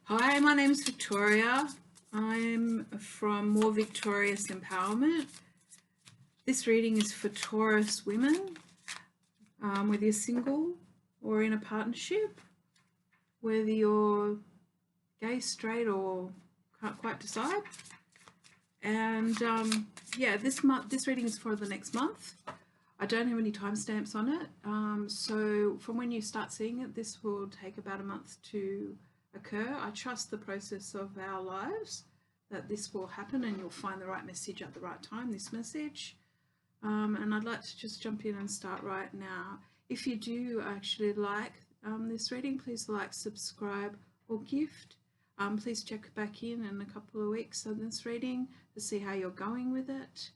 Hi, my name is Victoria. I'm from More Victorious Empowerment. This reading is for Taurus women, whether you're single or in a partnership, whether you're gay, straight, or can't quite decide. And yeah, this reading is for the next month. I don't have any timestamps on it, so from when you start seeing it, this will take about a month to occur. I trust the process of our lives that this will happen and you'll find the right message at the right time, this message. And I'd like to just jump in and start right now. If you do actually like this reading, please like, subscribe, or gift. Please check back in a couple of weeks on this reading to see how you're going with it.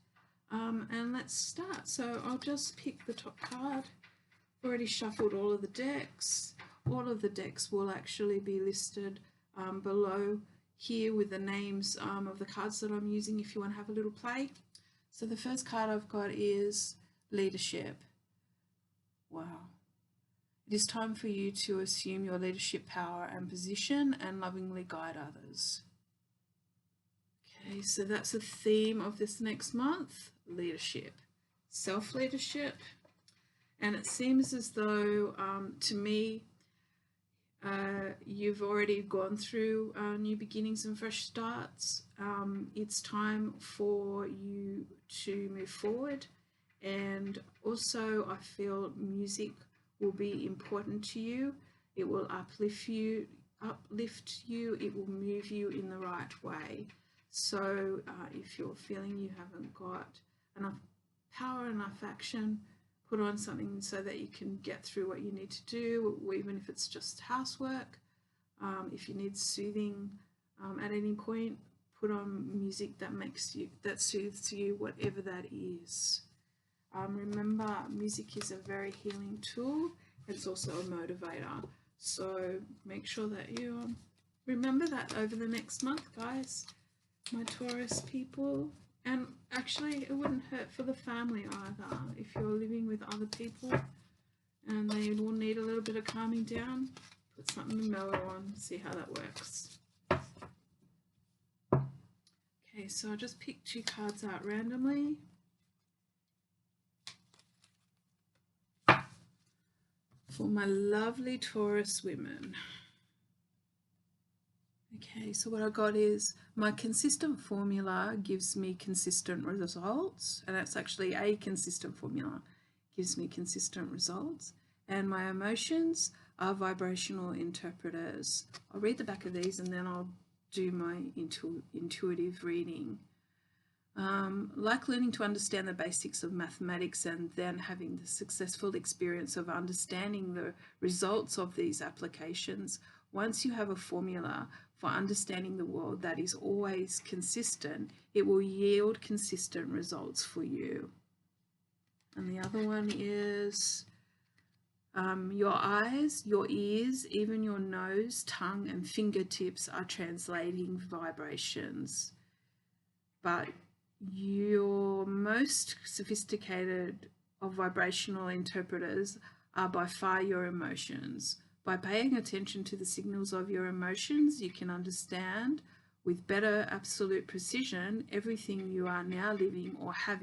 And let's start. So I'll just pick the top card. I've already shuffled all of the decks. All of the decks will actually be listed below here with the names of the cards that I'm using if you want to have a little play. So the first card I've got is leadership. Wow. It is time for you to assume your leadership power and position and lovingly guide others. Okay, so that's the theme of this next month, leadership, self-leadership. And it seems as though, to me, you've already gone through new beginnings and fresh starts. It's time for you to move forward. And also, I feel music will be important to you. It will uplift you, it will move you in the right way. So if you're feeling you haven't got enough power, enough action, put on something so that you can get through what you need to do, even if it's just housework. If you need soothing at any point, put on music that soothes you, whatever that is. Remember, music is a very healing tool. It's also a motivator. So make sure that you remember that over the next month, guys, my Taurus people. And actually, it wouldn't hurt for the family either. If you're living with other people and they will need a little bit of calming down, put something mellow on, see how that works. Okay, so I'll just pick two cards out randomly. For my lovely Taurus women. Okay, so what I got is my consistent formula gives me consistent results, and that's actually a consistent formula, gives me consistent results, and my emotions are vibrational interpreters. I'll read the back of these and then I'll do my intuitive reading. Like learning to understand the basics of mathematics and then having the successful experience of understanding the results of these applications, once you have a formula for understanding the world that is always consistent, it will yield consistent results for you. And the other one is your eyes, your ears, even your nose, tongue, and fingertips are translating vibrations. But your most sophisticated of vibrational interpreters are by far your emotions. By paying attention to the signals of your emotions, you can understand with better absolute precision everything you are now living or have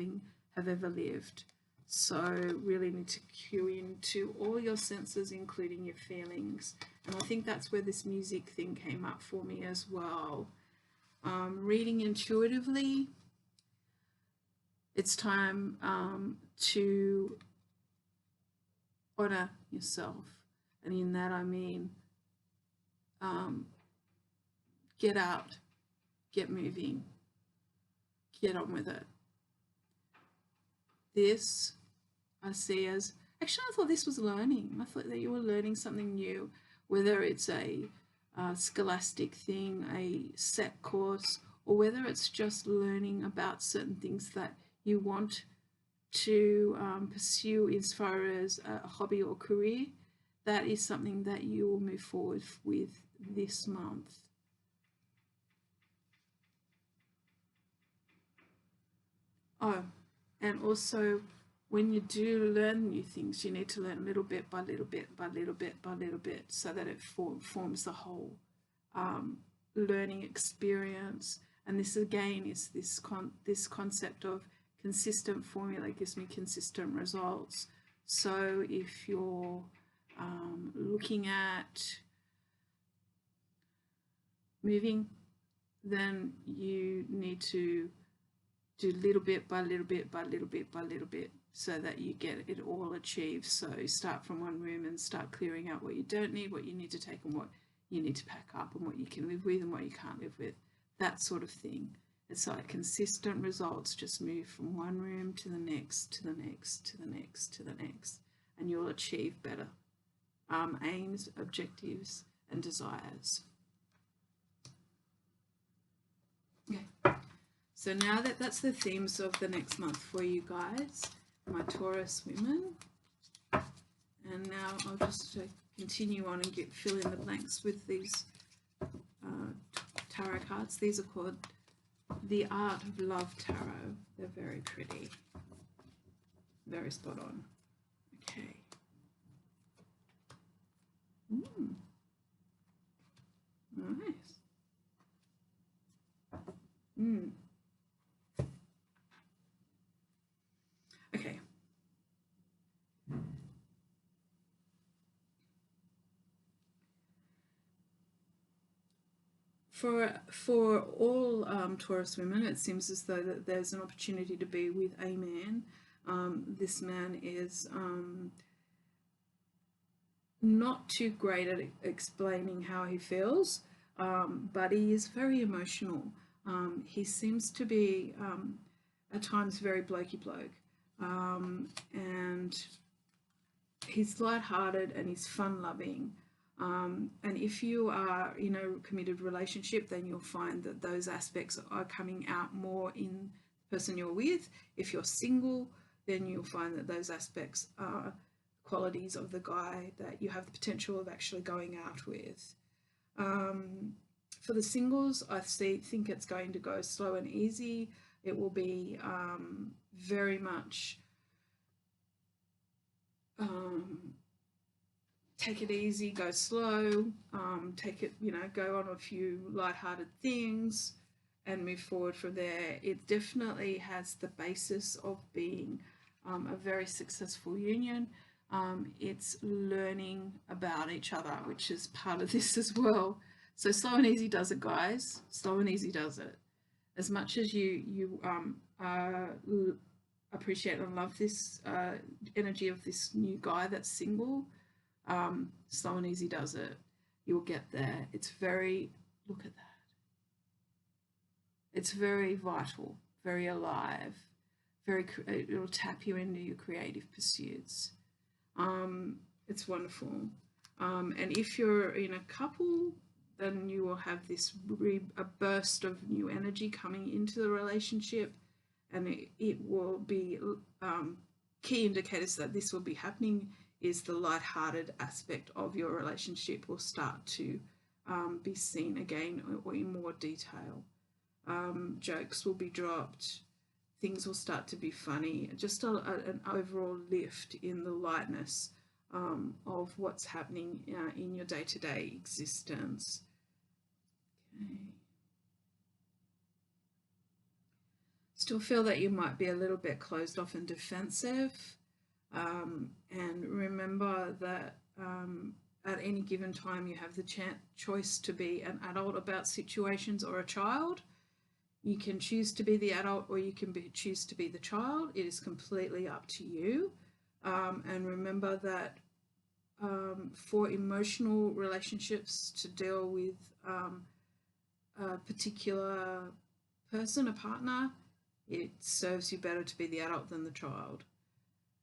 ever lived. So really need to cue into all your senses, including your feelings. And I think that's where this music thing came up for me as well. Reading intuitively, it's time to honor yourself. And in that I mean get out, get moving, get on with it. This I see as, actually I thought this was learning. I thought that you were learning something new, whether it's a scholastic thing, a set course, or whether it's just learning about certain things that you want to pursue as far as a hobby or career. That is something that you will move forward with this month. Oh, and also when you do learn new things, you need to learn little bit by little bit by little bit by little bit so that it forms the whole. learning experience. And this again is this concept of consistent formula gives me consistent results. So if you're looking at moving, then you need to do little bit by little bit by little bit by little bit so that you get it all achieved. So start from one room and start clearing out what you don't need, what you need to take, and what you need to pack up, and what you can live with and what you can't live with, that sort of thing. It's like consistent results. Just move from one room to the next, to the next, to the next, to the next, and you'll achieve better aims, objectives, and desires. Okay, so now that's the themes of the next month for you guys, my Taurus women. And now I'll just continue on and fill in the blanks with these tarot cards. These are called The Art of Love Tarot. They're very pretty, very spot on. Okay. Nice. Okay. For all Taurus women, it seems as though that there's an opportunity to be with a man. This man is not too great at explaining how he feels, but he is very emotional. He seems to be at times very blokey bloke, and he's lighthearted and he's fun-loving. And if you are in a committed relationship, then you'll find that those aspects are coming out more in the person you're with. If you're single, then you'll find that those aspects are qualities of the guy that you have the potential of actually going out with. For the singles, I think it's going to go slow and easy. It will be very much take it easy, go slow, take it, go on a few lighthearted things and move forward from there. It definitely has the basis of being a very successful union. It's learning about each other, which is part of this as well. So slow and easy does it, guys. Slow and easy does it. As much as you appreciate and love this energy of this new guy that's single, slow and easy does it. You'll get there. It's very, look at that. It's very vital, very alive, it'll tap you into your creative pursuits. It's wonderful. And if you're in a couple, then you will have this a burst of new energy coming into the relationship, and it will be key indicators that this will be happening is the light-hearted aspect of your relationship will start to be seen again or in more detail. Jokes will be dropped, things will start to be funny, just an overall lift in the lightness of what's happening in your day-to-day existence. Okay. Still feel that you might be a little bit closed off and defensive, and remember that at any given time you have the choice to be an adult about situations or a child. You can choose to be the adult or you can choose to be the child. It is completely up to you. And remember that for emotional relationships to deal with a particular person, a partner, it serves you better to be the adult than the child.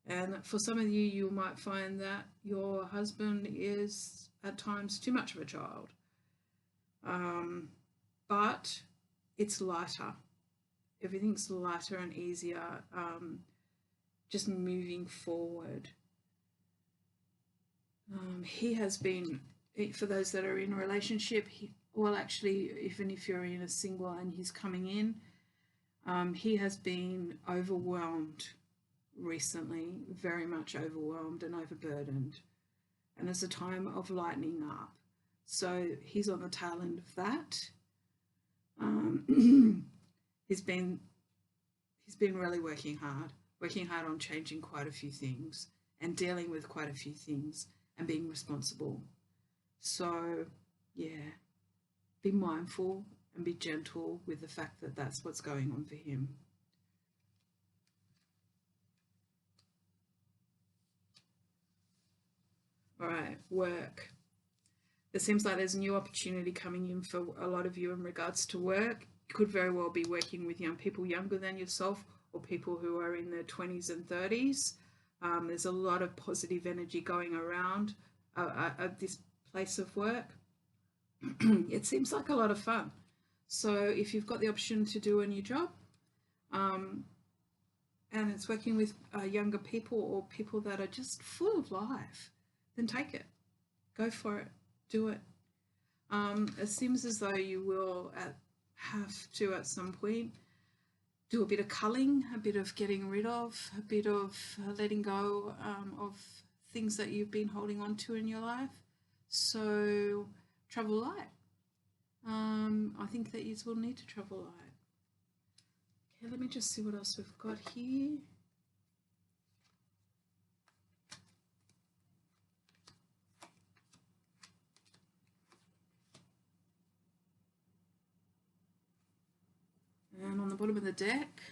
And for some of you, you might find that your husband is at times too much of a child. But it's lighter. Everything's lighter and easier, just moving forward. He has been, for those that are in a relationship, well, actually, even if you're in a single and he's coming in, he has been overwhelmed recently, very much overwhelmed and overburdened. And it's a time of lightening up. So he's on the tail end of that. He's been really working hard on changing quite a few things and dealing with quite a few things and being responsible. So yeah, be mindful and be gentle with the fact that that's what's going on for him. All right, work. It seems like there's a new opportunity coming in for a lot of you in regards to work. You could very well be working with young people younger than yourself or people who are in their 20s and 30s. There's a lot of positive energy going around at this place of work. It seems like a lot of fun. So if you've got the option to do a new job, and it's working with younger people or people that are just full of life, then take it. Go for it. Do it. It seems as though you will have to at some point do a bit of culling, a bit of getting rid of, a bit of letting go of things that you've been holding on to in your life. So travel light. I think that you will need to travel light. Okay, let me just see what else we've got here. And on the bottom of the deck,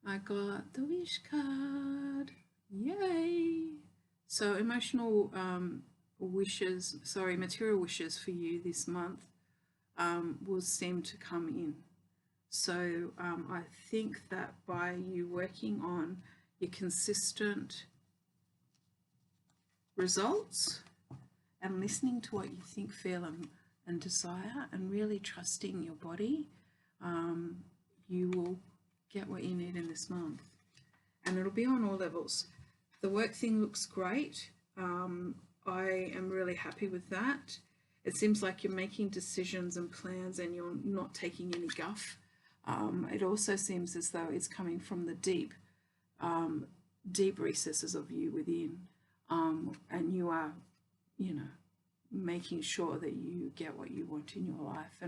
I got the wish card. Yay! So emotional wishes, material wishes for you this month will seem to come in. So I think that by you working on your consistent results and listening to what you think, feel and desire and really trusting your body, you will get what you need in this month. And it'll be on all levels. The work thing looks great. I am really happy with that. It seems like you're making decisions and plans and you're not taking any guff. It also seems as though it's coming from the deep recesses of you within, and you are, making sure that you get what you want in your life,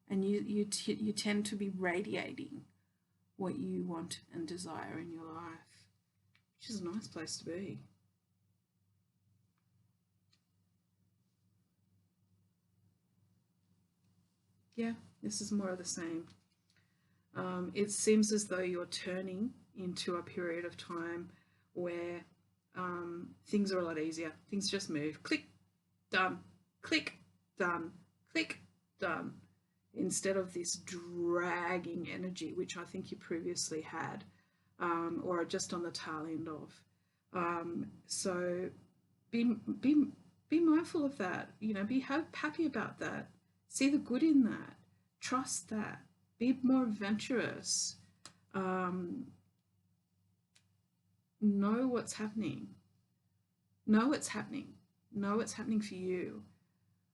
and you tend to be radiating what you want and desire in your life, which is a nice place to be. Yeah, this is more of the same. It seems as though you're turning into a period of time where things are a lot easier. Things just move. Click, done. Click, done. Click, done. Instead of this dragging energy, which I think you previously had, or are just on the tail end of. So be mindful of that. Be happy about that. See the good in that. Trust that. Be more adventurous. Know what's happening. Know what's happening. Know what's happening for you.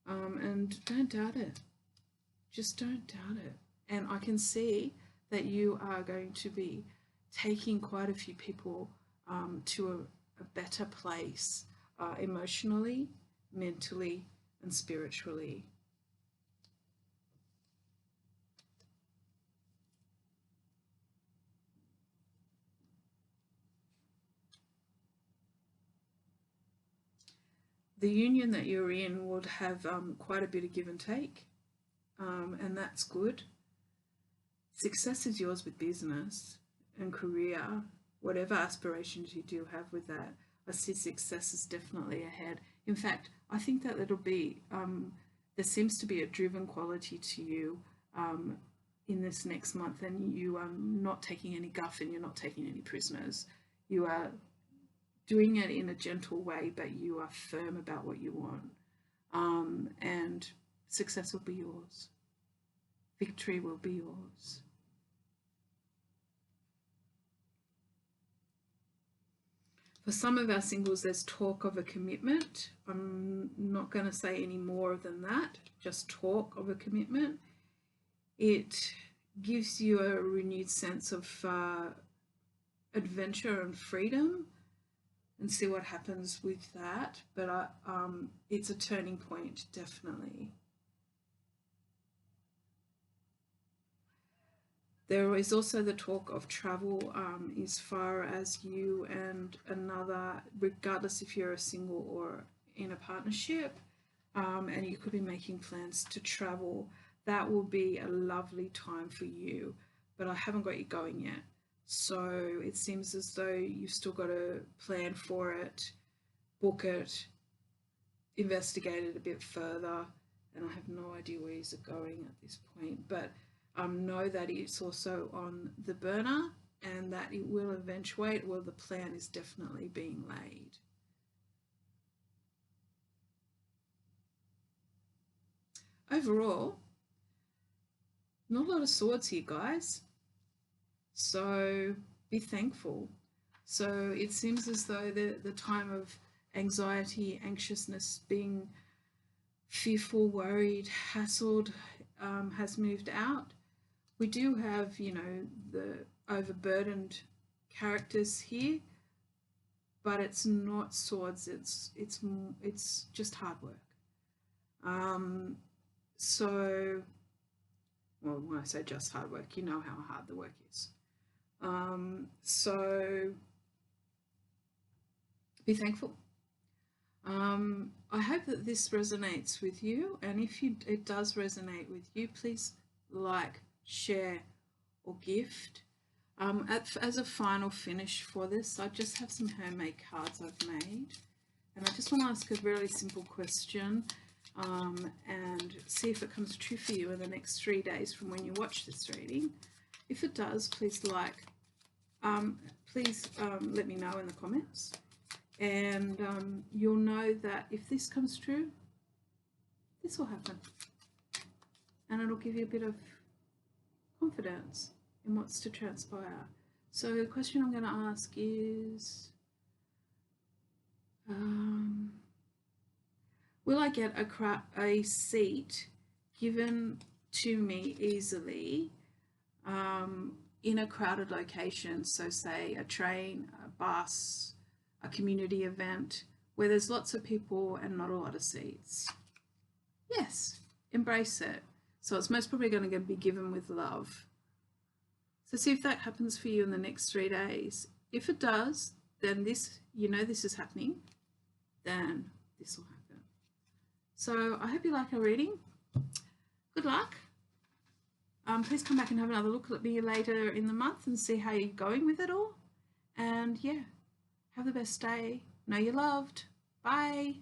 And don't doubt it. Just don't doubt it. And I can see that you are going to be taking quite a few people to a better place emotionally, mentally, and spiritually. The union that you're in would have quite a bit of give and take, and that's good. Success is yours with business and career, whatever aspirations you do have with that. I see success is definitely ahead. In fact, I think that it'll be, there seems to be a driven quality to you in this next month, and you are not taking any guff and you're not taking any prisoners. You are doing it in a gentle way, but you are firm about what you want. And success will be yours. Victory will be yours. For some of our singles, there's talk of a commitment. I'm not going to say any more than that, just talk of a commitment. It gives you a renewed sense of adventure and freedom. and see what happens with that. But it's a turning point, definitely. There is also the talk of travel as far as you and another, regardless if you're a single or in a partnership, and you could be making plans to travel. That will be a lovely time for you, but I haven't got you going yet. So it seems as though you've still got to plan for it, book it, investigate it a bit further, and I have no idea where you're going at this point. But know that it's also on the burner and that it will eventuate. Well, the plan is definitely being laid. Overall, not a lot of swords here, guys. So be thankful. So it seems as though the time of anxiety, anxiousness, being fearful, worried, hassled has moved out. We do have, you know, the overburdened characters here, but it's not swords. It's just hard work. So, well, when I say just hard work, you know how hard the work is. So be thankful. I hope that this resonates with you, and if it does resonate with you, please like, share, or gift. As a final finish for this, I just have some handmade cards I've made, and I just want to ask a really simple question and see if it comes true for you in the next 3 days from when you watch this reading. If it does, please let me know in the comments, and you'll know that if this comes true, this will happen, and it'll give you a bit of confidence in what's to transpire. So the question I'm going to ask is, will I get a seat given to me easily in a crowded location? So say a train, a bus, a community event where there's lots of people and not a lot of seats. Yes, embrace it. So it's most probably going to be given with love. So see if that happens for you in the next 3 days. If it does, then this is happening, then this will happen. So I hope you like our reading. Good luck. Please come back and have another look at me later in the month and see how you're going with it all. And yeah, have the best day. Know you're loved. Bye.